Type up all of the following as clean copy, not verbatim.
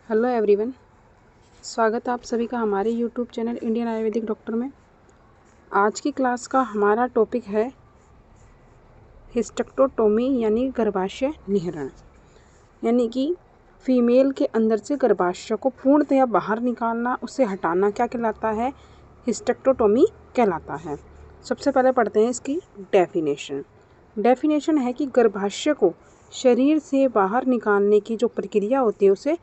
Hello everyone, स्वागत है आप सभी का हमारे YouTube channel Indian Ayurvedic doctor में। आज की क्लास का हमारा टॉपिक है हिस्टेक्टोटोमी यानी गर्भाशय निहरण, यानी कि फीमेल के अंदर से गर्भाशय को पूर्णतया बाहर निकालना, उसे हटाना क्या कहलाता है? हिस्टेक्टोटोमी कहलाता है। सबसे पहले पढ़ते हैं इसकी डेफिनेशन। डेफिनेशन है कि गर्भाशय को शरीर से बाहर निकालने की जो प्रक्रिया होती है उसे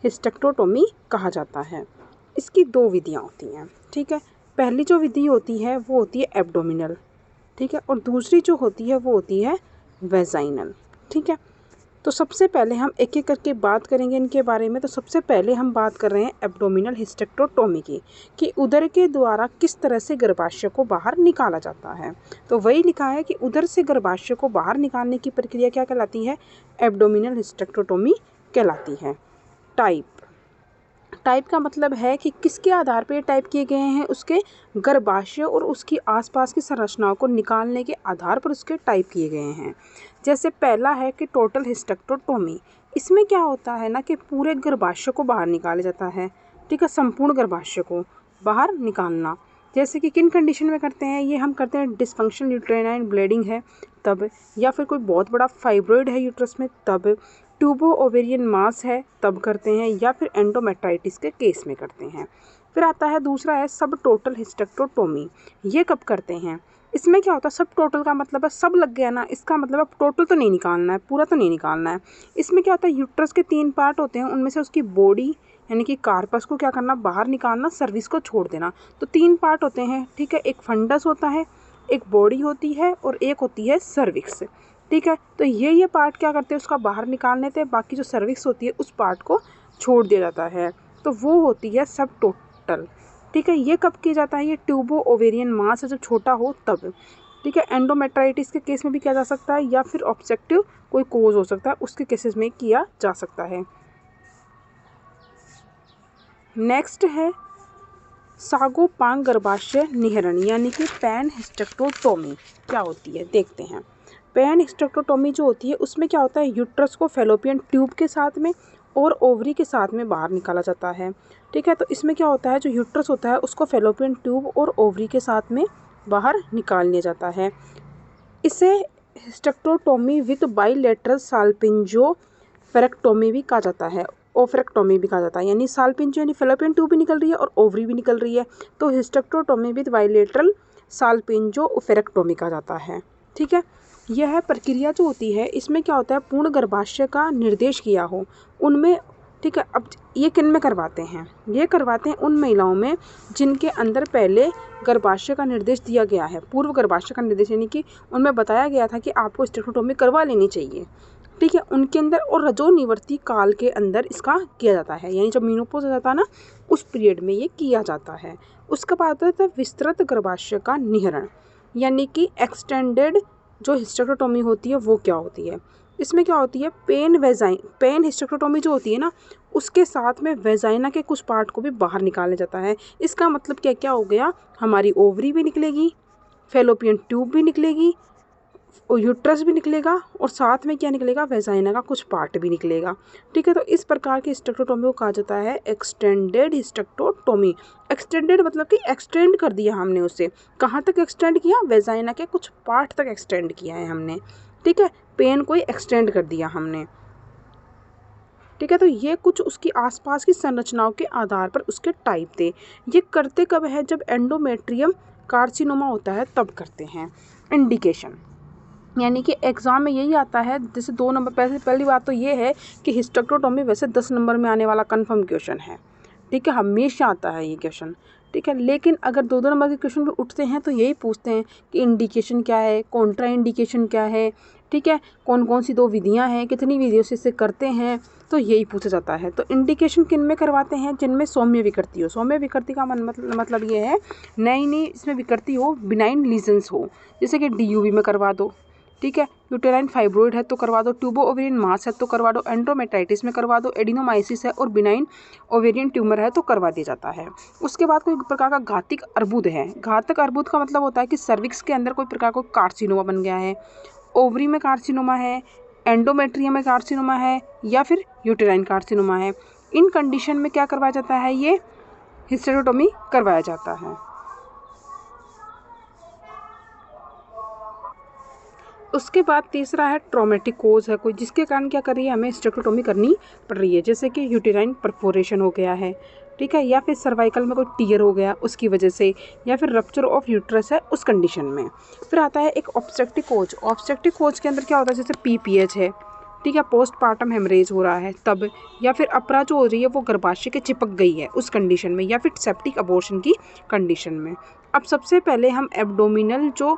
हिस्टेक्टोटोमी कहा जाता है। इसकी दो विधियाँ होती हैं, ठीक है। पहली जो विधि होती है वो होती है एब्डोमिनल, ठीक है, और दूसरी जो होती है वो होती है वेजाइनल, ठीक है। तो सबसे पहले हम एक एक करके बात करेंगे इनके बारे में। तो सबसे पहले हम बात कर रहे हैं एब्डोमिनल हिस्टेक्टोटोमी की, कि उदर के द्वारा किस तरह से गर्भाशय को बाहर निकाला जाता है। तो वही लिखा है कि उदर से गर्भाशय को बाहर निकालने की प्रक्रिया क्या कहलाती है? एब्डोमिनल हिस्टेक्टोटोमी कहलाती है। टाइप का मतलब है कि किसके आधार पर टाइप किए गए हैं? उसके गर्भाशय और उसकी आसपास की संरचनाओं को निकालने के आधार पर उसके टाइप किए गए हैं। जैसे पहला है कि टोटल हिस्टेक्टोटोमी। इसमें क्या होता है ना कि पूरे गर्भाशय को बाहर निकाला जाता है, ठीक है, संपूर्ण गर्भाशय को बाहर निकालना। जैसे कि किन कंडीशन में करते हैं ये? हम करते हैं डिस्फंक्शनल यूट्राइन ब्लीडिंग है तब, या फिर कोई बहुत बड़ा फाइब्रॉइड है यूट्रस में तब, ट्यूबो ओवेरियन मास है तब करते हैं, या फिर एंडोमेट्राइटिस के केस में करते हैं। फिर आता है दूसरा है सब टोटल हिस्टेक्टोटोमी। ये कब करते हैं? इसमें क्या होता है? सब टोटल का मतलब है सब लग गया ना, इसका मतलब है टोटल तो नहीं निकालना है, पूरा तो नहीं निकालना है। इसमें क्या होता है? यूट्रस के 3 पार्ट होते हैं, उनमें से उसकी बॉडी यानी कि कार्पस को क्या करना? बाहर निकालना, सर्विस को छोड़ देना। तो 3 पार्ट होते हैं, ठीक है। एक फंडस होता है, एक बॉडी होती है और एक होती है सर्विक्स, ठीक है। तो ये पार्ट क्या करते हैं? उसका बाहर निकालने थे, बाकी जो सर्विक्स होती है उस पार्ट को छोड़ दिया जाता है। तो वो होती है सब टोटल, ठीक है। ये कब किया जाता है? ये ट्यूबो ओवेरियन मास जब छोटा हो तब, ठीक है। एंडोमेट्राइटिस के केस में भी किया जा सकता है, या फिर ऑब्स्ट्रक्टिव कोई कोज हो सकता है उसके केसेस में किया जा सकता है। नेक्स्ट है सागोपांग गर्भाशय निहरण यानी कि पैन हिस्टेक्टोटोमी। क्या होती है देखते हैं। पैन हिस्टेक्टोटोमी जो होती है उसमें क्या होता है? यूट्रस को फैलोपियन ट्यूब के साथ में और ओवरी के साथ में बाहर निकाला जाता है, ठीक है। तो इसमें क्या होता है? जो यूट्रस होता है उसको फैलोपियन ट्यूब और ओवरी के साथ में बाहर निकाल लिया जाता है। इसे हिस्टेक्टोटोमी विद बाइलेटरल साल्पिंजोफेरेक्टोमी भी कहा जाता है, ओफरेक्टोमी भी कहा जाता है। यानी साल्पिंजो यानी फैलोपियन ट्यूब भी निकल रही है और ओवरी भी निकल रही है, तो हिस्टेक्टोटोमी विद बाइलेटरल साल्पिंजोफेरेक्टोमी कहा जाता है, ठीक है। यह प्रक्रिया जो होती है इसमें क्या होता है? पूर्ण गर्भाशय का निर्देश किया हो उनमें, ठीक है। अब ये किन में करवाते हैं? ये करवाते हैं उन महिलाओं में जिनके अंदर पहले गर्भाशय का निर्देश दिया गया है, पूर्व गर्भाशय का निर्देश, यानी कि उनमें बताया गया था कि आपको हिस्टेक्टोटोमी करवा लेनी चाहिए, ठीक है, उनके अंदर। और रजोनिवर्ती काल के अंदर इसका किया जाता है, यानी जब मीनोपॉज हो जाता है ना उस पीरियड में ये किया जाता है। उसके बाद आता है विस्तृत गर्भाशय का निहरण, यानी कि एक्सटेंडेड जो हिस्टेक्टोटोमी होती है वो क्या होती है? इसमें क्या होती है? पेन हिस्टेक्टोटोमी जो होती है ना उसके साथ में वेजाइना के कुछ पार्ट को भी बाहर निकाला जाता है। इसका मतलब क्या क्या हो गया? हमारी ओवरी भी निकलेगी, फैलोपियन ट्यूब भी निकलेगी और यूट्रस भी निकलेगा, और साथ में क्या निकलेगा? वेजाइना का कुछ पार्ट भी निकलेगा, ठीक है। तो इस प्रकार की हिस्टेक्टोटोमी को कहा जाता है एक्सटेंडेड हिस्टेक्टोटोमी। एक्सटेंडेड मतलब कि एक्सटेंड कर दिया हमने उसे। कहाँ तक एक्सटेंड किया? वेजाइना के कुछ पार्ट तक एक्सटेंड किया है हमने, ठीक है। पेन को एक्सटेंड कर दिया हमने, ठीक है। तो ये कुछ उसकी आसपास की संरचनाओं के आधार पर उसके टाइप थे। ये करते कब है? जब एंडोमेट्रियम कार्सिनोमा होता है तब करते हैं। इंडिकेशन यानी कि एग्ज़ाम में यही आता है, जैसे 2 नंबर। पहली बात तो ये है कि हिस्टेक्टोटोमी वैसे 10 नंबर में आने वाला कंफर्म क्वेश्चन है, ठीक है, हमेशा आता है ये क्वेश्चन, ठीक है। लेकिन अगर 2-2 नंबर के क्वेश्चन भी उठते हैं तो यही पूछते हैं कि इंडिकेशन क्या है, कॉन्ट्रा इंडिकेशन क्या है, ठीक है, कौन कौन सी 2 विधियाँ हैं, कितनी विधियों से इसे करते हैं, तो यही पूछा जाता है। तो इंडिकेशन किन में करवाते हैं? जिनमें सौम्य विकृति हो। सौम्य विकृति का मतलब ये है नई इसमें विकृति हो, बिनाइन लीजन्स हो, जैसे कि DUB में करवा दो, ठीक है, यूटेराइन फाइब्रोइड है तो करवा दो, ट्यूबो ओवेरियन मास है तो करवा दो, एंड्रोमेट्राइटिस में करवा दो, एडिनोमाइसिस है और बिनाइन ओवेरियन ट्यूमर है तो करवा दिया जाता है। उसके बाद कोई प्रकार का घातक अर्बुद है। घातक अर्बुद का मतलब होता है कि सर्विक्स के अंदर कोई प्रकार का कार्सिनोमा बन गया है, ओवरी में कार्सिनोमा है, एंडोमेट्रियम में कार्सिनोमा है, या फिर यूटेराइन कार्सिनोमा है। इन कंडीशन में क्या करवाया जाता है, ये हिस्टेरेक्टोमी करवाया जाता है। उसके बाद तीसरा है ट्रॉमेटिक कोज है कोई, जिसके कारण क्या कर रही है, हमें हिस्टेरेक्टोमी करनी पड़ रही है, जैसे कि यूटेराइन परफोरेशन हो गया है, ठीक है, या फिर सर्वाइकल में कोई टीयर हो गया उसकी वजह से, या फिर रप्चर ऑफ यूट्रस है उस कंडीशन में। फिर आता है एक ऑब्स्ट्रक्टिव कोज। ऑब्स्ट्रक्टिव कोज के अंदर क्या होता है, जैसे PPH है, ठीक है, पोस्टपार्टम हेमरेज हो रहा है तब, या फिर अपरा जो हो रही है वो गर्भाशय के चिपक गई है उस कंडीशन में, या फिर सेप्टिक अबॉर्शन की कंडीशन में। अब सबसे पहले हम एब्डोमिनल जो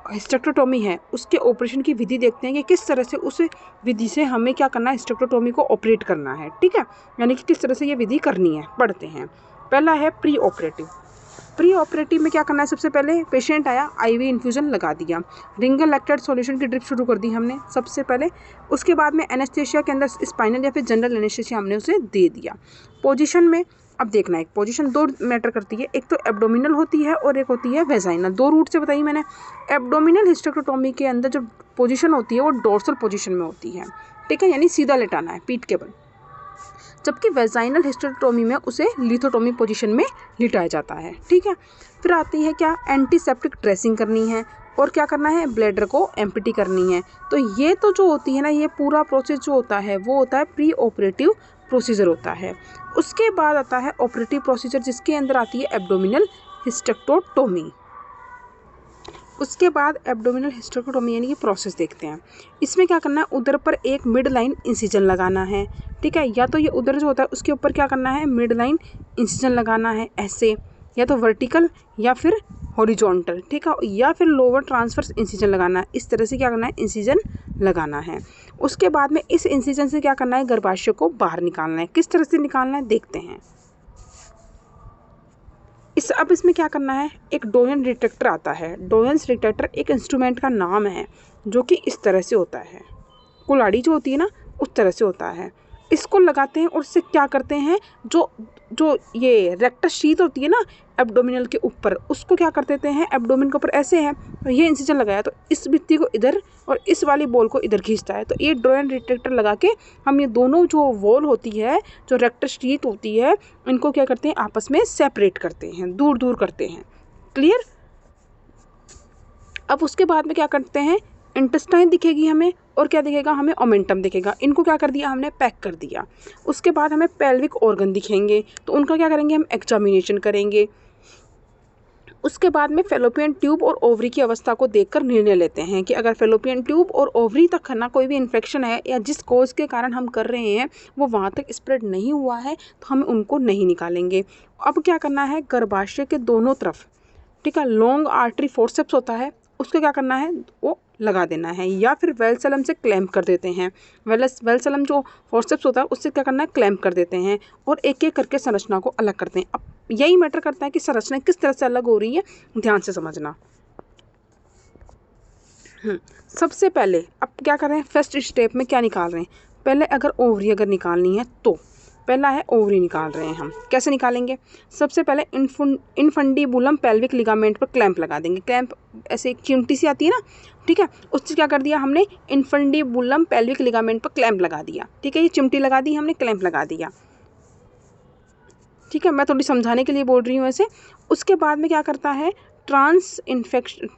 हिस्टेरेक्टोमी है उसके ऑपरेशन की विधि देखते हैं कि किस तरह से उस विधि से हमें क्या करना है, हिस्टेरेक्टोमी को ऑपरेट करना है, ठीक है, यानी कि किस तरह से ये विधि करनी है, पढ़ते हैं। पहला है प्री ऑपरेटिव। प्री ऑपरेटिव में क्या करना है, सबसे पहले पेशेंट आया, IV इन्फ्यूजन लगा दिया, रिंगल लैक्टेट सॉल्यूशन की ड्रिप शुरू कर दी हमने सबसे पहले। उसके बाद में एनेस्थेशिया के अंदर स्पाइनल या फिर जनरल एनेस्थेशिया हमने उसे दे दिया। पोजीशन में अब देखना है, पोजीशन दो मैटर करती है, एक तो एब्डोमिनल होती है और एक होती है वेजाइनल। दो रूट से बताई मैंने। एब्डोमिनल हिस्टेरेक्टोमी के अंदर जो पोजीशन होती है वो डोर्सल पोजीशन में होती है, ठीक है, यानी सीधा लेटाना है पीठ के बल, जबकि वेजाइनल हिस्टेरेक्टोमी में उसे लिथोटोमी पोजीशन में लिटाया जाता है, ठीक है। फिर आती है क्या, एंटीसेप्टिक ड्रेसिंग करनी है और क्या करना है, ब्लैडर को एम्प्टी करनी है। तो ये तो जो होती है ना, ये पूरा प्रोसेस जो होता है वो होता है प्री ऑपरेटिव प्रोसीजर होता है। उसके बाद आता है ऑपरेटिव प्रोसीजर, जिसके अंदर आती है एब्डोमिनल हिस्टेरेक्टोमी। उसके बाद एब्डोमिनल हिस्टेरेक्टोमी यानी कि प्रोसेस देखते हैं। इसमें क्या करना है, उधर पर एक मिड लाइन इंसिजन लगाना है, ठीक है, या तो ये उधर जो होता है उसके ऊपर क्या करना है, मिड लाइन इंसिजन लगाना है ऐसे, या तो वर्टिकल या फिर हॉरिजॉन्टल, ठीक है, या फिर लोअर ट्रांसवर्स इंसिजन लगाना है, इस तरह से क्या करना है, इंसिजन लगाना है। उसके बाद में इस इंसिजन से क्या करना है, गर्भाशय को बाहर निकालना है। किस तरह से निकालना है देखते हैं। अब इसमें क्या करना है, एक डोयन डिटेक्टर आता है। डोयन डिटेक्टर एक इंस्ट्रूमेंट का नाम है जो कि इस तरह से होता है, कुल्हाड़ी जो होती है ना उस तरह से होता है। इसको लगाते हैं और इससे क्या करते हैं, जो जो ये रेक्टस शीथ होती है ना एब्डोमिनल के ऊपर, उसको क्या कर देते हैं, एब्डोमिन के ऊपर ऐसे है, तो ये इंसिजन लगाया तो इस भित्ति को इधर और इस वाली बॉल को इधर खींचता है। तो ये डोयन डिटेक्टर लगा के हम ये दोनों जो वॉल होती है, जो रेक्टस शीथ होती है, इनको क्या करते हैं, आपस में सेपरेट करते हैं, दूर दूर करते हैं। क्लियर। अब उसके बाद में क्या करते हैं, इंटेस्टाइन दिखेगी हमें और क्या दिखेगा, हमें ओमेंटम दिखेगा। इनको क्या कर दिया हमने, पैक कर दिया। उसके बाद हमें पेल्विक ऑर्गन दिखेंगे, तो उनका क्या करेंगे, हम एग्जामिनेशन करेंगे। उसके बाद में फेलोपियन ट्यूब और ओवरी की अवस्था को देखकर निर्णय लेते हैं कि अगर फेलोपियन ट्यूब और ओवरी तक है ना कोई भी इन्फेक्शन है या जिस कोज के कारण हम कर रहे हैं वो वहाँ तक स्प्रेड नहीं हुआ है, तो हम उनको नहीं निकालेंगे। अब क्या करना है, गर्भाशय के दोनों तरफ, ठीक है, लॉन्ग आर्टरी फोर्सेप्स होता है, उसको क्या करना है, वो लगा देना है, या फिर वेलसेलम से क्लैम्प कर देते हैं। वेलसेलम जो फोर्सेप्स होता है उससे क्या करना है, क्लैम्प कर देते हैं और एक एक करके संरचना को अलग करते हैं। अब यही मैटर करता है कि संरचना किस तरह से अलग हो रही है, ध्यान से समझना। सबसे पहले अब क्या कर रहे हैं, फर्स्ट स्टेप में क्या निकाल रहे हैं, पहले अगर ओवरी अगर निकालनी है तो पहला है ओवरी निकाल रहे हैं हम। कैसे निकालेंगे, सबसे पहले इनफंडीबुलम पेल्विक लिगामेंट पर क्लैंप लगा देंगे। क्लैंप ऐसे एक चिमटी सी आती है ना, ठीक है, उससे क्या कर दिया हमने, इनफंडीबुलम पेल्विक लिगामेंट पर क्लैंप लगा दिया, ठीक है, ये चिमटी लगा दी हमने, क्लैंप लगा दिया, ठीक है, मैं थोड़ी समझाने के लिए बोल रही हूँ ऐसे। उसके बाद में क्या करता है,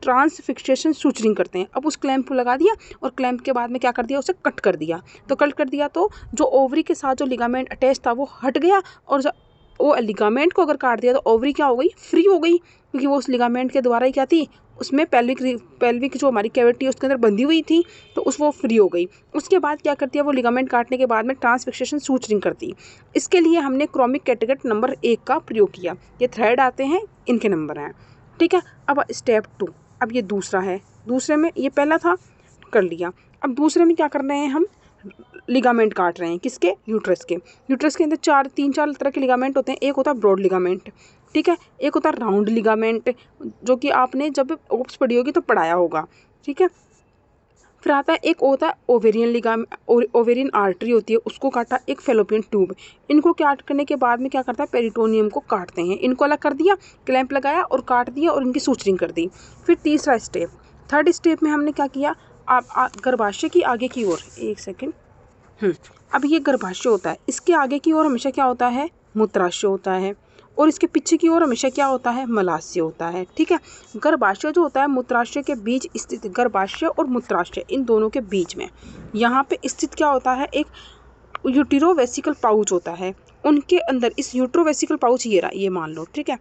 ट्रांसफिक्सेशन सूचरिंग करते हैं। अब उस क्लैंप को लगा दिया और क्लैंप के बाद में क्या कर दिया, उसे कट कर दिया। तो कट कर दिया तो जो ओवरी के साथ जो लिगामेंट अटैच था वो हट गया, और वो लिगामेंट को अगर काट दिया तो ओवरी क्या हो गई, फ्री हो गई, क्योंकि वो उस लिगामेंट के द्वारा ही क्या थी, उसमें पेल्विक जो हमारी कैविटी उसके अंदर बंधी हुई थी, तो वो फ्री हो गई। उसके बाद क्या करती है, वो लिगामेंट काटने के बाद में ट्रांसफिक्सेशन सूचरिंग करती। इसके लिए हमने क्रोमिक कैटेगट नंबर 1 का प्रयोग किया। ये थ्रेड आते हैं, इनके नंबर हैं, ठीक है। अब स्टेप 2, अब ये दूसरा है, दूसरे में ये पहला था कर लिया, अब दूसरे में क्या कर रहे हैं, हम लिगामेंट काट रहे हैं, किसके, यूट्रस के। यूट्रस के अंदर 3-4 तरह के लिगामेंट होते हैं। एक होता है ब्रॉड लिगामेंट, ठीक है, एक होता है राउंड लिगामेंट, जो कि आपने जब ओप्स पढ़ी होगी तो पढ़ाया होगा, ठीक है। फिर आता है एक होता है ओवेरियन लिगामेंट, ओवेरियन आर्टरी होती है, उसको काटा। एक फेलोपियन ट्यूब, इनको काट करने के बाद में क्या करता है, पेरिटोनियम को काटते हैं। इनको अलग कर दिया, क्लैंप लगाया और काट दिया और इनकी सूचरिंग कर दी। फिर तीसरा स्टेप, थर्ड स्टेप में हमने क्या किया, आप गर्भाशय की आगे की ओर, एक सेकेंड, अब ये गर्भाशय होता है, इसके आगे की ओर हमेशा क्या होता है, मूत्राशय होता है, और इसके पीछे की ओर हमेशा क्या होता है, मलाशय होता है। ठीक है, गर्भाशय जो होता है मूत्राशय के बीच स्थित, गर्भाशय और मूत्राशय इन दोनों के बीच में यहाँ पे स्थित क्या होता है, एक यूटेरोवेसिकल पाउच होता है। उनके अंदर इस यूटेरोवेसिकल पाउच ये रहा, ये मान लो। ठीक है,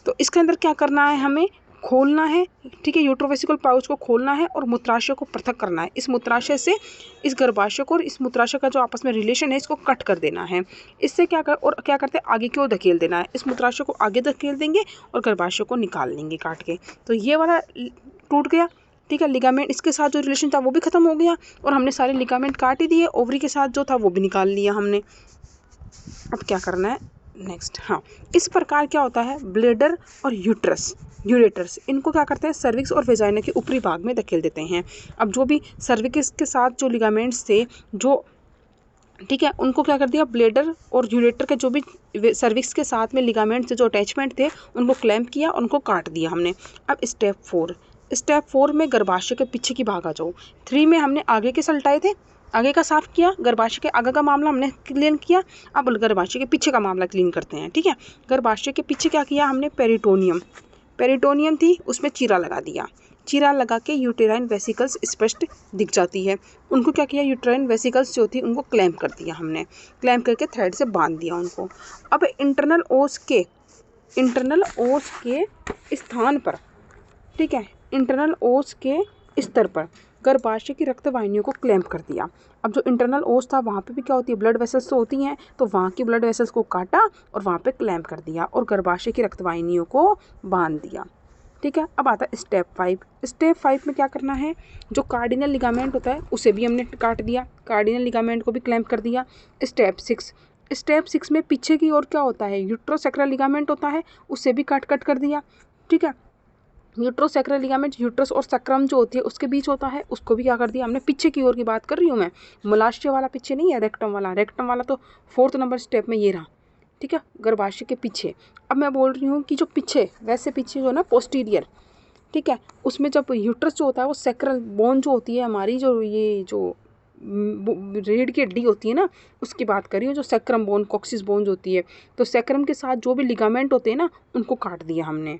तो इसके अंदर क्या करना है, हमें खोलना है। ठीक है, यूटेरोवेसिकल पाउच को खोलना है और मूत्राशय को पृथक करना है। इस मूत्राशय से इस गर्भाशय को और इस मूत्राशय का जो आपस में रिलेशन है इसको कट कर देना है। इससे क्या करते हैं, आगे की ओर धकेल देना है। इस मूत्राशय को आगे धकेल देंगे और गर्भाशय को निकाल लेंगे काट के। तो ये वाला टूट गया। ठीक है, लिगामेंट इसके साथ जो रिलेशन था वो भी खत्म हो गया और हमने सारे लिगामेंट काट ही दिए। ओवरी के साथ जो था वो भी निकाल लिया हमने। अब क्या करना है नेक्स्ट, हाँ, इस प्रकार क्या होता है, ब्लेडर और यूरेटर्स इनको क्या करते हैं, सर्विक्स और वेजाइना के ऊपरी भाग में धकेल देते हैं। अब जो भी सर्विक्स के साथ जो लिगामेंट्स थे जो, ठीक है, उनको क्या कर दिया, ब्लेडर और यूरेटर के जो भी सर्विक्स के साथ में लिगामेंट से जो अटैचमेंट थे उनको क्लैम्प किया, उनको काट दिया हमने। अब स्टेप 4 में गर्भाशय के पीछे की भाग आ जाओ। 3 में हमने आगे के सल्टाए थे, आगे का साफ किया, गर्भाशय के आगे का मामला हमने क्लीन किया। अब गर्भाशय के पीछे का मामला क्लीन करते हैं। ठीक है, गर्भाशय के पीछे क्या किया हमने, पेरिटोनियम थी, उसमें चीरा लगा दिया। चीरा लगा के यूटेराइन वेसिकल्स स्पष्ट दिख जाती है। उनको क्या किया, यूटेराइन वेसिकल्स जो थी उनको क्लैम्प कर दिया हमने, क्लैम्प करके थ्रेड से बांध दिया उनको। अब इंटरनल ओस के स्थान पर, ठीक है, इंटरनल ओस के स्तर पर गर्भाशय की रक्त वाहिनियों को क्लैम्प कर दिया। अब जो इंटरनल ओस था वहाँ पे भी क्या होती है, ब्लड वेसल्स तो होती हैं, तो वहाँ की ब्लड वेसल्स को काटा और वहाँ पे क्लैम्प कर दिया और गर्भाशय की रक्त वाहिनियों को बांध दिया। ठीक है, अब आता है स्टेप 5 में क्या करना है, जो कार्डिनल लिगामेंट होता है उसे भी हमने काट दिया, कार्डिनल लिगामेंट को भी क्लैम्प कर दिया। स्टेप 6 में पीछे की ओर क्या होता है, यूट्रोसैक्रल लिगामेंट होता है, उसे भी काट कर दिया। ठीक है, यूट्रोसैक्रल लिगामेंट यूट्रस और सैक्रम जो होती है उसके बीच होता है, उसको भी क्या कर दिया हमने। पीछे की ओर की बात कर रही हूँ मैं, मलाशय वाला पीछे नहीं है, रेक्टम वाला तो 4th नंबर स्टेप में ये रहा। ठीक है, गर्भाशय के पीछे। अब मैं बोल रही हूँ कि जो पीछे, वैसे पीछे जो ना पोस्टीरियर, ठीक है, उसमें जब यूट्रस जो होता है वो सैक्रल बोन जो होती है हमारी, जो ये जो रीढ़ की हड्डी होती है ना, उसकी बात करी हूँ, जो सैक्रम बोन, कॉक्सिस बोन होती है, तो सैक्रम के साथ जो भी लिगामेंट होते हैं ना उनको काट दिया हमने।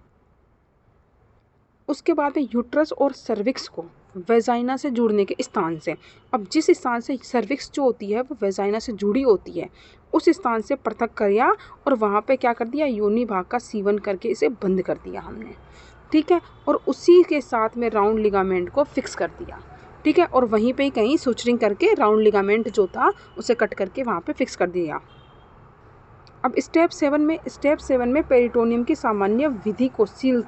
उसके बाद में यूट्रस और सर्विक्स को वेजाइना से जुड़ने के स्थान से, अब जिस स्थान से सर्विक्स जो होती है वो वेजाइना से जुड़ी होती है उस स्थान से पृथक किया और वहाँ पे क्या कर दिया, योनि भाग का सीवन करके इसे बंद कर दिया हमने। ठीक है, और उसी के साथ में राउंड लिगामेंट को फिक्स कर दिया। ठीक है, और वहीं पे कहीं सुचरिंग करके राउंड लिगामेंट जो था उसे कट करके वहाँ पे फिक्स कर दिया। अब स्टेप 7 में पेरिटोनियम की सामान्य विधि को सील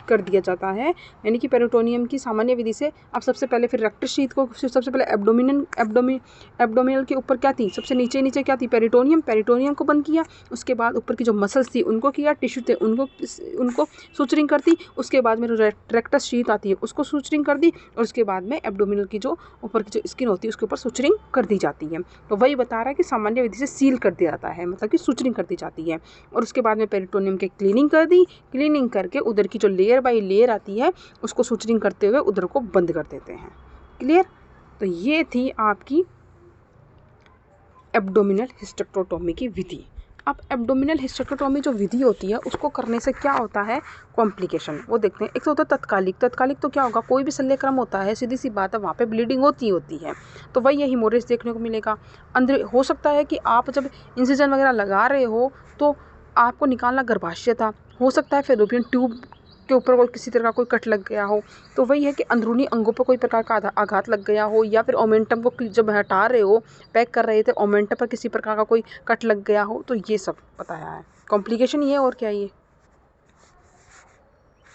कर दिया जाता है, यानी कि पेरिटोनियम की सामान्य विधि से अब सबसे पहले फिर रेक्टस शीथ को, सबसे पहले एब्डोमिनल के ऊपर क्या थी, सबसे नीचे क्या थी, पेरिटोनियम को बंद किया। उसके बाद ऊपर की जो मसल्स थी उनको किया, टिश्यू थे उनको सुचरिंग कर दी। उसके बाद में रेक्टस शीथ आती है उसको सुचरिंग कर दी और उसके बाद में एब्डोमिनल की जो ऊपर की जो स्किन होती है उसके ऊपर सुचरिंग कर दी जाती है। तो वही बता रहा है कि सामान्य विधि से सील कर दिया जाता है, मतलब कि सुचरिंग कर दी जाती है। और उसके बाद में पेरिटोनियम की क्लीनिंग कर दी, क्लीनिंग करके उधर की जो लेयर बाई लेयर आती है उसको सुचरिंग करते हुए उधर को बंद कर देते हैं। क्लियर? तो ये थी आपकी एब्डोमिनल हिस्टेक्टोटोमी की विधि। अब एब्डोमिनल हिस्टेक्टोटोमी जो विधि होती है उसको करने से क्या होता है, कॉम्प्लिकेशन, वो देखते हैं। एक तो होता है तत्कालिक तो क्या होगा, कोई भी शल्यक्रम होता है, सीधी सी बात है, वहाँ पे ब्लीडिंग होती है, तो वही ये हेमोरेज देखने को मिलेगा। अंदर हो सकता है कि आप जब इंसिजन वगैरह लगा रहे हो तो आपको निकालना गर्भाशय था, हो सकता है फेलोपियन ट्यूब के ऊपर कोई किसी तरह का कोई कट लग गया हो, तो वही है कि अंदरूनी अंगों पर कोई प्रकार का आघात लग गया हो, या फिर ओमेंटम को जब हटा रहे हो, पैक कर रहे थे, ओमेंटम पर किसी प्रकार का कोई कट लग गया हो, तो ये सब बताया है। कॉम्प्लिकेशन ये और क्या ये।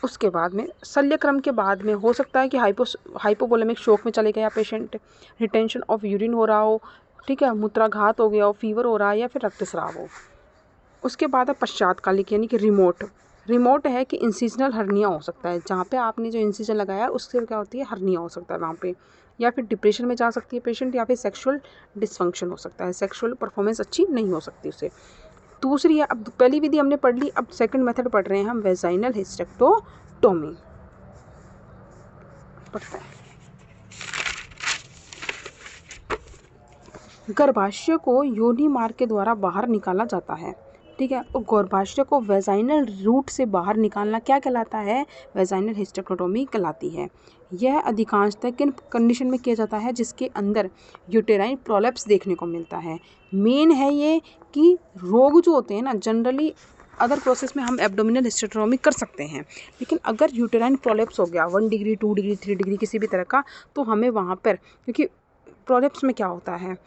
उसके बाद में शल्यक्रम के बाद में हो सकता है कि हाइपोवोलेमिक शॉक में चले गया पेशेंट, रिटेंशन ऑफ यूरिन हो रहा हो, ठीक है, मूत्राघात हो गया हो, फीवर हो रहा है या फिर रक्तस्राव हो। उसके बाद है पश्चातकालिक, यानी कि रिमोट है कि इंसिजनल हर्निया हो सकता है, जहाँ पे आपने जो इंसिजन लगाया है उससे क्या होती है, हर्निया हो सकता है वहाँ पे, या फिर डिप्रेशन में जा सकती है पेशेंट, या फिर सेक्सुअल डिसफंक्शन हो सकता है, सेक्सुअल परफॉर्मेंस अच्छी नहीं हो सकती उसे। दूसरी है, अब पहली विधि हमने पढ़ ली, अब सेकंड मेथड पढ़ रहे हैं हम, वेजाइनल हिस्टेक्टोटोमी पढ़ते हैं। गर्भाशय को योनि मार्ग के द्वारा बाहर निकाला जाता है, ठीक है। और गर्भाशय को वेजाइनल रूट से बाहर निकालना क्या कहलाता है? वेजाइनल हिस्टेरेक्टोमी कहलाती है। यह अधिकांशतः किन कंडीशन में किया जाता है? जिसके अंदर यूटेराइन प्रोलेप्स देखने को मिलता है। मेन है ये कि रोग जो होते हैं ना, जनरली अदर प्रोसेस में हम एब्डोमिनल हिस्टेरेक्टोमी कर सकते हैं, लेकिन अगर यूटेराइन प्रोलेप्स हो गया 1 डिग्री 2 डिग्री 3 डिग्री किसी भी तरह का, तो हमें वहाँ पर, क्योंकि प्रोलेप्स में क्या होता है,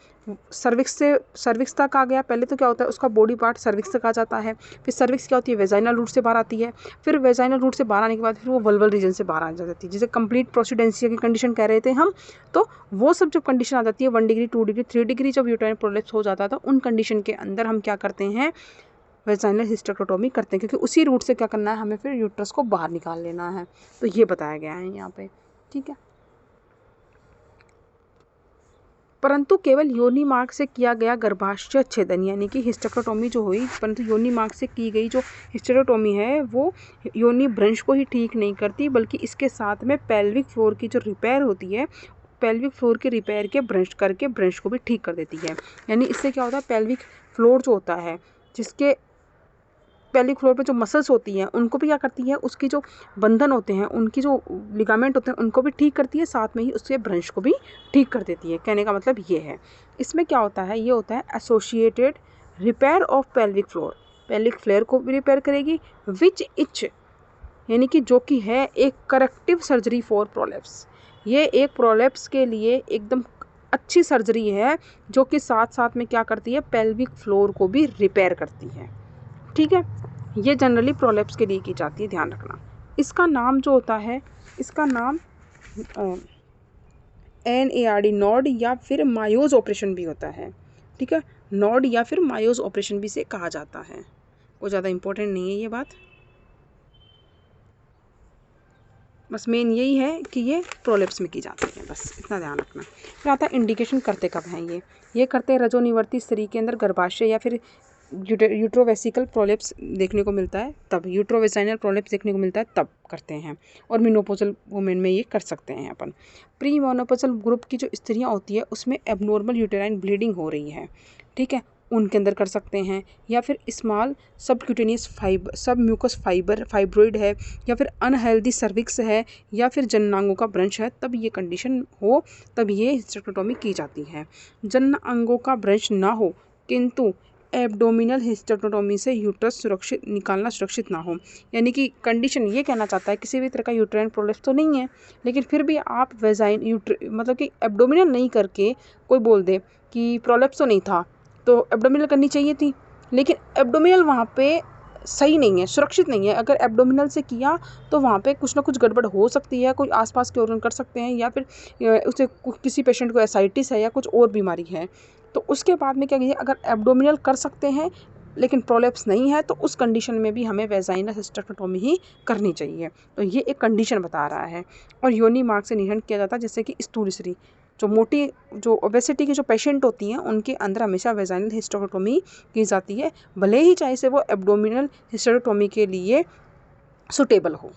सर्विक्स तक आ गया, पहले तो क्या होता है उसका बॉडी पार्ट सर्विक्स तक आ जाता है, फिर सर्विक्स क्या होती है, वेजाइनल रूट से बाहर आती है, फिर वेजाइनल रूट से बाहर आने के बाद फिर वो वल्वल रीजन से बाहर आ जाती है, जिसे कंप्लीट प्रोसीडेंसिया की कंडीशन कह रहे थे हम। तो वो सब जब कंडीशन आ जाती है 1 डिग्री 2 डिग्री 3 डिग्री जब यूटेराइन प्रोलेप्स हो जाता है, तो उन कंडीशन के अंदर हम क्या करते हैं, वेजाइनल हिस्टेरेक्टोमी करते हैं, क्योंकि उसी रूट से क्या करना है, हमें फिर यूट्रस को बाहर निकाल लेना है। तो ये बताया गया है यहाँ पे, ठीक है। परंतु केवल योनि मार्ग से किया गया गर्भाशय छेदन यानी कि हिस्टेरेक्टोमी जो हुई, परंतु योनि मार्ग से की गई जो हिस्टेरेक्टोमी है वो योनि ब्रंश को ही ठीक नहीं करती, बल्कि इसके साथ में पेल्विक फ्लोर की जो रिपेयर होती है, पेल्विक फ्लोर के रिपेयर के ब्रंश करके ब्रंश को भी ठीक कर देती है। यानी इससे क्या होता है, पेल्विक फ्लोर जो होता है, जिसके पेल्विक फ्लोर पे जो मसल्स होती हैं उनको भी क्या करती है, उसकी जो बंधन होते हैं, उनकी जो लिगामेंट होते हैं उनको भी ठीक करती है, साथ में ही उसके ब्रंश को भी ठीक कर देती है। कहने का मतलब ये है। इसमें क्या होता है, ये होता है associated repair of pelvic floor, pelvic floor को भी रिपेयर करेगी, विच इच यानी कि जो कि है एक करेक्टिव सर्जरी फॉर प्रोलेप्स, ये एक प्रोलेप्स के लिए एकदम अच्छी सर्जरी है, जो कि साथ साथ में क्या करती है, पेल्विक फ्लोर को भी रिपेयर करती है, ठीक है। ये जनरली प्रोलेप्स के लिए की जाती है, ध्यान रखना। इसका नाम जो होता है, इसका नाम NARD नॉड या फिर मायोज ऑपरेशन भी होता है, ठीक है। नॉड या फिर मायोज ऑपरेशन भी से कहा जाता है, वो ज़्यादा इंपॉर्टेंट नहीं है ये बात, बस मेन यही है कि ये प्रोलेप्स में की जाती है, बस इतना ध्यान रखना। फिर आता है इंडिकेशन करते कब हैं ये करते हैं रजोनिवर्ती स्त्री के अंदर गर्भाशय या फिर यूट्रोवेसिकल प्रोलेप्स देखने को मिलता है तब, यूट्रोवेजाइनल प्रोलेप्स देखने को मिलता है तब करते हैं, और मेनोपॉजल वुमेन में ये कर सकते हैं अपन। प्री मेनोपॉजल ग्रुप की जो स्त्रियाँ होती है उसमें एबनॉर्मल यूटेराइन ब्लीडिंग हो रही है, ठीक है, उनके अंदर कर सकते हैं, या फिर स्मॉल सबक्यूटेनियस सब म्यूकस फाइब्रोइड है, या फिर अनहेल्दी सर्विक्स है, या फिर जननांगों का ब्रंश है, तब ये कंडीशन हो तब ये हिस्टेरेक्टोमी की जाती है। जननांगों का ब्रंश ना हो किंतु एब्डोमिनल हिस्टेरेक्टोमी से यूट्रस निकालना सुरक्षित ना हो, यानी कि कंडीशन ये कहना चाहता है किसी भी तरह का यूट्राइन प्रोलेप्स तो नहीं है, लेकिन फिर भी आप मतलब कि एब्डोमिनल नहीं करके कोई बोल दे कि प्रोलेप्स तो नहीं था, तो एब्डोमिनल करनी चाहिए थी, लेकिन एब्डोमिनल वहाँ पे सही नहीं है, सुरक्षित नहीं है। अगर एब्डोमिनल से किया तो वहाँ पे कुछ ना कुछ गड़बड़ हो सकती है, कोई आसपास के ऑर्गन कर सकते हैं, या फिर उसे किसी पेशेंट को एसाइटिस है या कुछ और बीमारी है, तो उसके बाद में क्या कीजिए, अगर एब्डोमिनल कर सकते हैं लेकिन प्रोलेप्स नहीं है, तो उस कंडीशन में भी हमें वेजाइनल हिस्टेरेक्टोमी ही करनी चाहिए। तो ये एक कंडीशन बता रहा है। और योनि मार्ग से निधन किया जाता है, जैसे कि स्थूल स्त्री, जो ओबेसिटी की जो पेशेंट होती हैं उनके अंदर हमेशा वेजाइनल हिस्टेरेक्टोमी की जाती है, भले ही चाहे से वो एब्डोमिनल हिस्टेरेक्टोमी के लिए सुटेबल हो,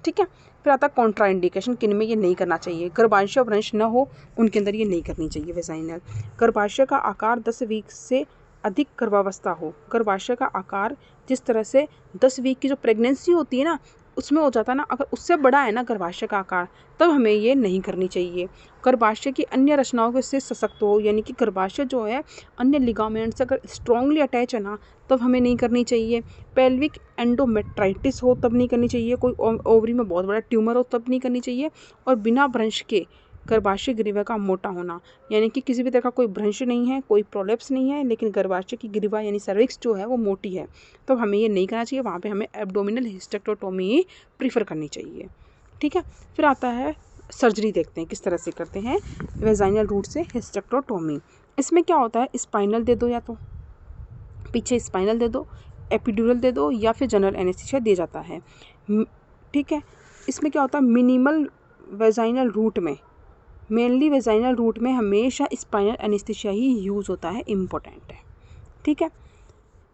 ठीक है। फिर आता है कॉन्ट्रा इंडिकेशन, किन में ये नहीं करना चाहिए, गर्भाशय ब्रंश न हो उनके अंदर ये नहीं करनी चाहिए वेजाइनल। गर्भाशय का आकार 10 वीक से अधिक गर्भावस्था हो, गर्भाशय का आकार जिस तरह से 10 वीक की जो प्रेगनेंसी होती है ना उसमें हो जाता है ना, अगर उससे बड़ा है ना गर्भाशय का आकार, तब हमें ये नहीं करनी चाहिए। गर्भाशय की अन्य रचनाओं से सशक्त हो, यानी कि गर्भाशय जो है अन्य लिगामेंट से अगर स्ट्रांगली अटैच है ना, तब हमें नहीं करनी चाहिए। पेल्विक एंडोमेट्राइटिस हो तब नहीं करनी चाहिए, कोई ओवरी में बहुत बड़ा ट्यूमर हो तब नहीं करनी चाहिए, और बिना भ्रंश के गर्भाशय ग्रीवा का मोटा होना, यानी कि किसी भी तरह का कोई भ्रंश नहीं है, कोई प्रोलेप्स नहीं है, लेकिन गर्भाशय की ग्रीवा यानी सर्विक्स जो है वो मोटी है, तो हमें ये नहीं करना चाहिए, वहाँ पे हमें एब्डोमिनल हिस्टेरेक्टोमी ही प्रीफर करनी चाहिए, ठीक है। फिर आता है सर्जरी, देखते हैं किस तरह से करते हैं वेजाइनल रूट से हिस्टेरेक्टोमी। इसमें क्या होता है, स्पाइनल दे दो, या तो पीछे स्पाइनल दे दो, एपिड्यूरल दे दो, या फिर जनरल एनेस्थीसिया दिया जाता है, ठीक है। इसमें क्या होता है, मिनिमल वेजाइनल रूट में, मेनली वेजाइनल रूट में हमेशा स्पाइनल एनेस्थीसिया ही यूज़ होता है, इम्पोर्टेंट है, ठीक है।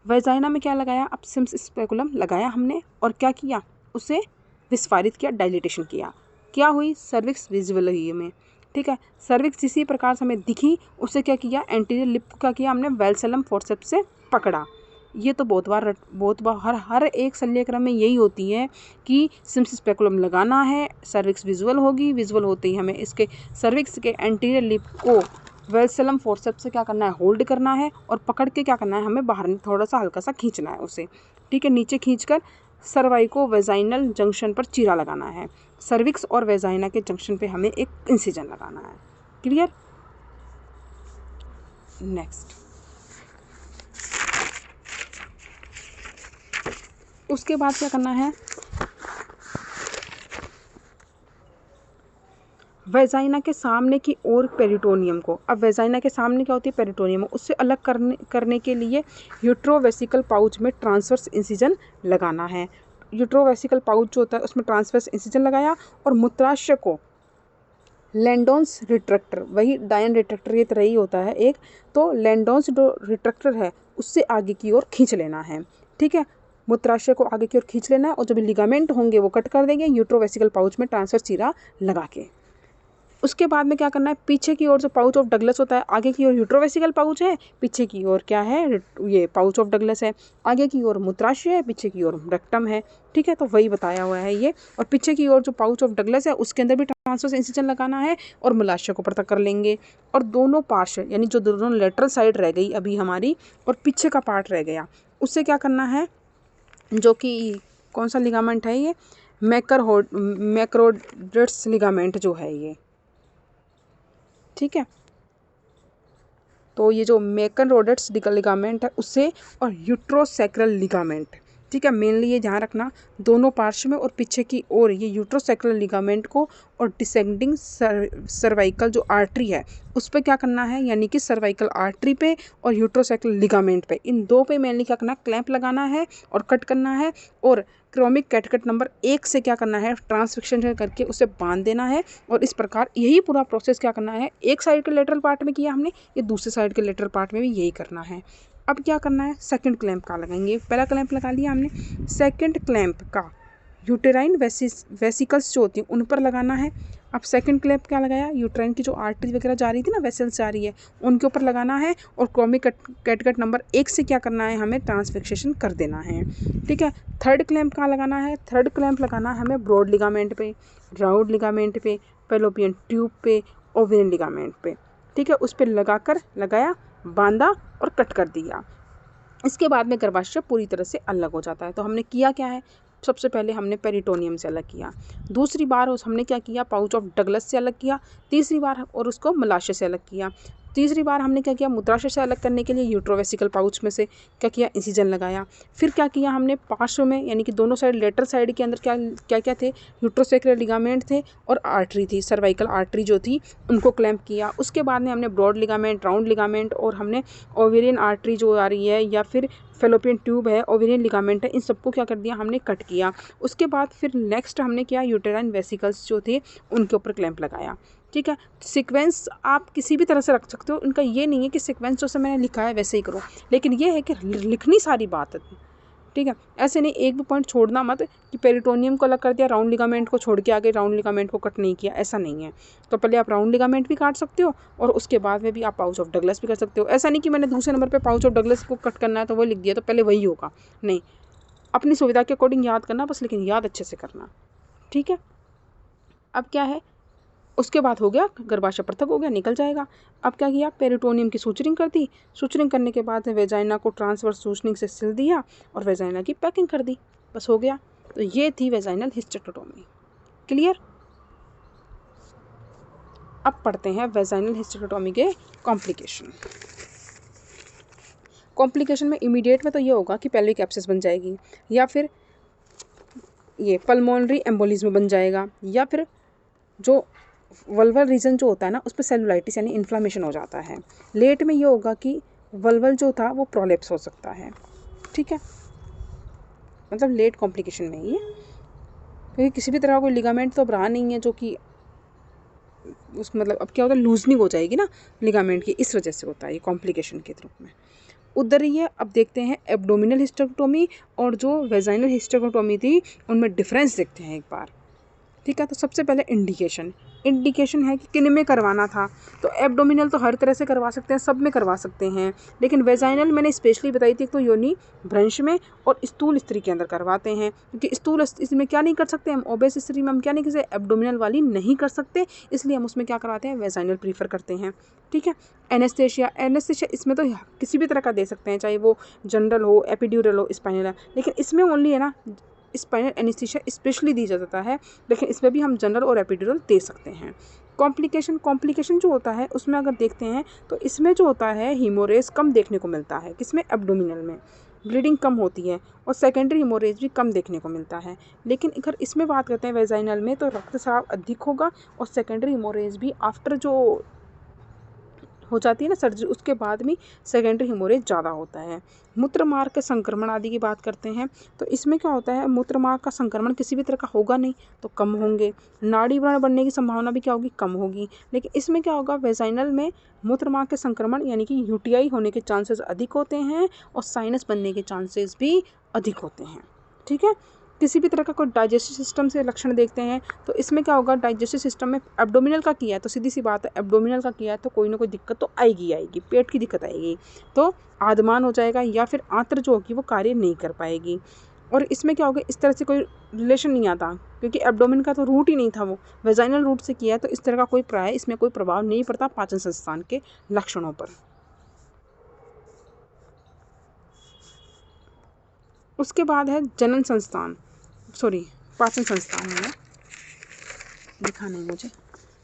वेजाइना में क्या लगाया, अपसिम्स स्पेकुलम लगाया हमने, और क्या किया, उसे विस्फारित किया, डायलिटेशन किया, क्या हुई, सर्विक्स विजिबल हुई में, ठीक है। सर्विक्स इसी प्रकार से हमें दिखी, उससे क्या किया, एंटीरियर लिप को क्या किया हमने, वेलसेलम फोर्सेप्स से पकड़ा। ये तो बहुत बार हर एक शल्यक्रम में यही होती है कि सिम्स स्पेकुलम लगाना है, सर्विक्स विजुअल होगी, विजुअल होते ही हमें इसके सर्विक्स के एंटीरियर लिप को वेलसेलम फोर्सेप्स से क्या करना है, होल्ड करना है और पकड़ के क्या करना है, हमें बाहर थोड़ा सा हल्का सा खींचना है उसे, ठीक है। नीचे खींचकर सर्वाइको वेजाइनल जंक्शन पर चीरा लगाना है। सर्विक्स और वेजाइना के जंक्शन पे हमें एक इंसिजन लगाना है। क्लियर। नेक्स्ट, उसके बाद क्या करना है, वेजाइना के सामने की ओर पेरिटोनियम को, अब वेजाइना के सामने क्या होती है, पेरिटोनियम, उससे अलग करने के लिए यूट्रोवेसिकल पाउच में ट्रांसवर्स इंसिजन लगाना है। यूट्रोवेसिकल पाउच जो होता है उसमें ट्रांसवर्स इंसिजन लगाया और मूत्राशय को लैंडोन्स रिट्रैक्टर, वही डायन रिट्रैक्टर की तरह ही होता है एक, तो लैंडोन्स जो रिट्रैक्टर है उससे आगे की ओर खींच लेना है, ठीक है। मूत्राशय को आगे की ओर खींच लेना है और जो भी लिगामेंट होंगे वो कट कर देंगे यूट्रोवेसिकल पाउच में ट्रांसवर्स चीरा लगा के। उसके बाद में क्या करना है, पीछे की ओर जो पाउच ऑफ डगलस होता है, आगे की ओर यूट्रोवेसिकल पाउच है, पीछे की ओर क्या है, ये पाउच ऑफ डगलस है, आगे की ओर मूत्राशय है, पीछे की ओर रेक्टम है, ठीक है। तो वही बताया हुआ है ये, और पीछे की ओर जो पाउच ऑफ डगलस है उसके अंदर भी ट्रांसवर्स इंसिजन लगाना है और मूलाशय को पृथक कर लेंगे। और दोनों पार्श्व यानी जो दोनों लेटरल साइड रह गई अभी हमारी और पीछे का पार्ट रह गया, उससे क्या करना है, जो कि कौन सा लिगामेंट है ये, मैक्रोडेट्स लिगामेंट जो है ये, ठीक है। तो ये जो मैक्रोडेट्स लिगामेंट है उससे, और यूट्रोसैक्रल लिगामेंट, ठीक है, मेनली ये ध्यान रखना, दोनों पार्श्व में और पीछे की ओर ये यूट्रोसैक्रल लिगामेंट को और डिसेंडिंग सर्वाइकल जो आर्टरी है उस पर क्या करना है, यानी कि सर्वाइकल आर्टरी पे और यूट्रोसैक्रल लिगामेंट पे, इन दो पे मेनली क्या करना है, क्लैंप लगाना है और कट करना है, और क्रोमिक कैटकट नंबर 1 से क्या करना है, ट्रांसफिक्शन करके उसे बांध देना है। और इस प्रकार यही पूरा प्रोसेस क्या करना है, एक साइड के लेटरल पार्ट में किया हमने, ये दूसरे साइड के लेटरल पार्ट में भी यही करना है। अब क्या करना है, सेकंड क्लैंप का लगाएंगे, पहला क्लैंप लगा लिया हमने, सेकंड क्लैंप का यूटेराइन वेसिकल्स जो होती हैं उन पर लगाना है। अब सेकंड क्लैंप क्या लगाया, यूटेराइन की जो आर्टरी वगैरह जा रही थी ना, वेसल्स जा रही है, उनके ऊपर लगाना है और क्रोमिक कैटकट नंबर 1 से क्या करना है, हमें ट्रांसफिक्सेशन कर देना है, ठीक है। थर्ड क्लैंप कहाँ लगाना है, थर्ड क्लैंप लगाना है हमें ब्रॉड लिगामेंट पे, राउंड लिगामेंट पे, फैलोपियन ट्यूब पे, ओवेरियन लिगामेंट पे, ठीक है। उस पर लगाया, बांधा और कट कर दिया। इसके बाद में गर्भाशय पूरी तरह से अलग हो जाता है। तो हमने किया क्या है, सबसे पहले हमने पेरिटोनियम से अलग किया, दूसरी बार हमने क्या किया, पाउच ऑफ डगलस से अलग किया, तीसरी बार और उसको मूलाशय से अलग किया, तीसरी बार हमने क्या किया, मूत्राशय से अलग करने के लिए यूट्रोवेसिकल पाउच में से क्या किया, इंसिजन लगाया। फिर क्या किया हमने, पार्श्व में यानी कि दोनों साइड लेटरल साइड के अंदर क्या थे, यूट्रोसैक्रल लिगामेंट थे और आर्टरी थी, सर्वाइकल आर्टरी जो थी उनको क्लैंप किया। उसके बाद में हमने ब्रॉड लिगामेंट, राउंड लिगामेंट और हमने ओवेरियन आर्टरी जो आ रही है या फिर फैलोपियन ट्यूब है, ओवेरियन लिगामेंट है, इन सबको क्या कर दिया, हमने कट किया। उसके बाद फिर नेक्स्ट हमने किया, यूटेराइन वेसिकल्स जो थे उनके ऊपर क्लैंप लगाया, ठीक है। सीक्वेंस आप किसी भी तरह से रख सकते हो, उनका ये नहीं है कि सीक्वेंस जैसे मैंने लिखा है वैसे ही करो, लेकिन ये है कि लिखनी सारी बात है, ठीक है। ऐसे नहीं एक भी पॉइंट छोड़ना मत कि पेरिटोनियम को अलग कर दिया, राउंड लिगामेंट को छोड़ के आगे राउंड लिगामेंट को कट नहीं किया, ऐसा नहीं है। तो पहले आप राउंड लिगामेंट भी काट सकते हो और उसके बाद में भी आप पाउच ऑफ डगलस भी कर सकते हो। ऐसा नहीं कि मैंने दूसरे नंबर पर पाउच ऑफ डगलस को कट करना है तो वो लिख दिया तो पहले वही होगा, नहीं, अपनी सुविधा के अकॉर्डिंग याद करना बस, लेकिन याद अच्छे से करना, ठीक है। अब क्या है, उसके बाद हो गया गर्भाशय पृथक हो गया, निकल जाएगा। अब क्या किया, पेरिटोनियम की सूचरिंग कर दी, सूचरिंग करने के बाद वेजाइना को ट्रांसवर्स सूचनिंग से सिल दिया और वेजाइना की पैकिंग कर दी, बस हो गया। तो ये थी वेजाइनल हिस्टेरेक्टोमी। क्लियर। अब पढ़ते हैं वेजाइनल हिस्टेरेक्टोमी के कॉम्प्लिकेशन। कॉम्प्लिकेशन में इमीडिएट में तो ये होगा कि पेल्विक एब्सेस बन जाएगी, या फिर ये पल्मोनरी एम्बोलिज्म बन जाएगा, या फिर जो वल्वल रीजन जो होता है ना उस पर सेलुलाइटिस यानी इन्फ्लामेशन हो जाता है। लेट में ये होगा कि वल्वल जो था वो प्रोलेप्स हो सकता है, ठीक है, मतलब लेट कॉम्प्लिकेशन में ही है, क्योंकि किसी भी तरह का कोई लिगामेंट तो अब रहा नहीं है जो कि उस मतलब अब क्या होता है, लूजनिंग हो जाएगी ना लिगामेंट की, इस वजह से होता है ये कॉम्प्लिकेशन के रूप में। उधर ही है। अब देखते हैं एब्डोमिनल हिस्टेरेक्टोमी और जो वेजाइनल हिस्टेरेक्टोमी थी उनमें डिफरेंस देखते हैं एक बार, ठीक है। तो सबसे पहले इंडिकेशन है कि किन में करवाना था। तो एब्डोमिनल तो हर तरह से करवा सकते हैं, सब में करवा सकते हैं, लेकिन वेजाइनल मैंने स्पेशली बताई थी, तो योनि भ्रंश में और स्थूल स्त्री के अंदर करवाते हैं, क्योंकि स्थूल इसमें क्या नहीं कर सकते हम, ओबेस स्त्री में हम क्या नहीं कर सकते, एब्डोमिनल वाली नहीं कर सकते, इसलिए हम उसमें क्या करवाते हैं, वेजाइनल प्रीफर करते हैं। ठीक है। एनेस्थेशिया इसमें तो किसी भी तरह का दे सकते हैं, चाहे वो जनरल हो, एपिड्यूरल हो, स्पाइनल है, लेकिन इसमें ओनली है ना स्पाइनल एनेस्थीसिया स्पेशली दी जाता है, लेकिन इसमें भी हम जनरल और एपिड्यूरल दे सकते हैं। कॉम्प्लिकेशन जो होता है उसमें अगर देखते हैं तो इसमें जो होता है हीमोरेज कम देखने को मिलता है, किसमें, एब्डोमिनल में ब्लीडिंग कम होती है और सेकेंडरी हीमोरेज भी कम देखने को मिलता है। लेकिन अगर इसमें बात करते हैं वेजाइनल में, तो रक्तस्राव अधिक होगा और सेकेंडरी हीमोरेज भी आफ्टर जो हो जाती है ना सर्जरी, उसके बाद में सेकेंडरी हीमोरेज ज़्यादा होता है। मूत्रमार्ग के संक्रमण आदि की बात करते हैं तो इसमें क्या होता है, मूत्रमार्ग का संक्रमण किसी भी तरह का होगा नहीं तो कम होंगे, नाड़ी व्रण बनने की संभावना भी क्या होगी, कम होगी। लेकिन इसमें क्या होगा, वेजाइनल में मूत्रमार्ग के संक्रमण यानी कि यूटीआई होने के चांसेस अधिक होते हैं और साइनस बनने के चांसेस भी अधिक होते हैं। ठीक है। किसी भी तरह का कोई डाइजेस्टिव सिस्टम से लक्षण देखते हैं तो इसमें क्या होगा, डाइजेस्टिव सिस्टम में एब्डोमिनल का किया है तो सीधी सी बात है, एब्डोमिनल का किया है तो कोई ना कोई दिक्कत तो आएगी, पेट की दिक्कत आएगी, तो आदमान हो जाएगा या फिर आंत्र जो होगी वो कार्य नहीं कर पाएगी। और इसमें क्या होगा, इस तरह से कोई रिलेशन नहीं आता, क्योंकि एब्डोमिन का तो रूट ही नहीं था, वो वेजाइनल रूट से किया है, तो इस तरह का कोई प्राय इसमें कोई प्रभाव नहीं पड़ता पाचन संस्थान के लक्षणों पर। उसके बाद है जनन संस्थान, पाचन संस्थान है, दिखा नहीं मुझे,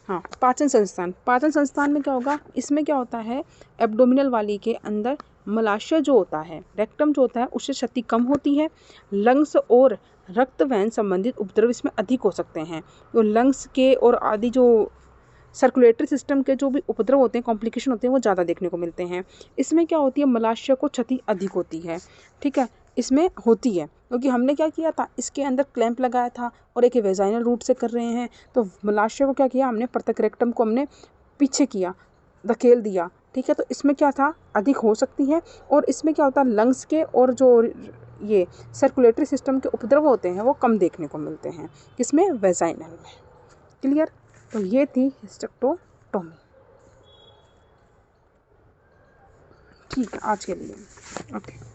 हाँ पाचन संस्थान में क्या होगा, इसमें क्या होता है, एब्डोमिनल वाली के अंदर मलाशय जो होता है, रेक्टम जो होता है, उससे क्षति कम होती है। लंग्स और रक्त वहन संबंधित उपद्रव इसमें अधिक हो सकते हैं, तो लंग्स के और आदि जो सर्कुलेटरी सिस्टम के जो भी उपद्रव होते हैं, कॉम्प्लिकेशन होते हैं, वो ज़्यादा देखने को मिलते हैं। इसमें क्या होती है, मलाशय को क्षति अधिक होती है। ठीक है, इसमें होती है क्योंकि हमने क्या किया था, इसके अंदर क्लैंप लगाया था और एक वेजाइनल रूट से कर रहे हैं, तो मलाशय को क्या किया हमने, प्रत्येक रेक्टम को हमने पीछे किया, धकेल दिया। ठीक है, तो इसमें क्या था, अधिक हो सकती है। और इसमें क्या होता है, लंग्स के और जो ये सर्कुलेटरी सिस्टम के उपद्रव होते हैं वो कम देखने को मिलते हैं, किसमें, वेजाइनल में। क्लियर। तो ये थी हिस्टेक्टोटोमी। ठीक है आज के लिए, ओके।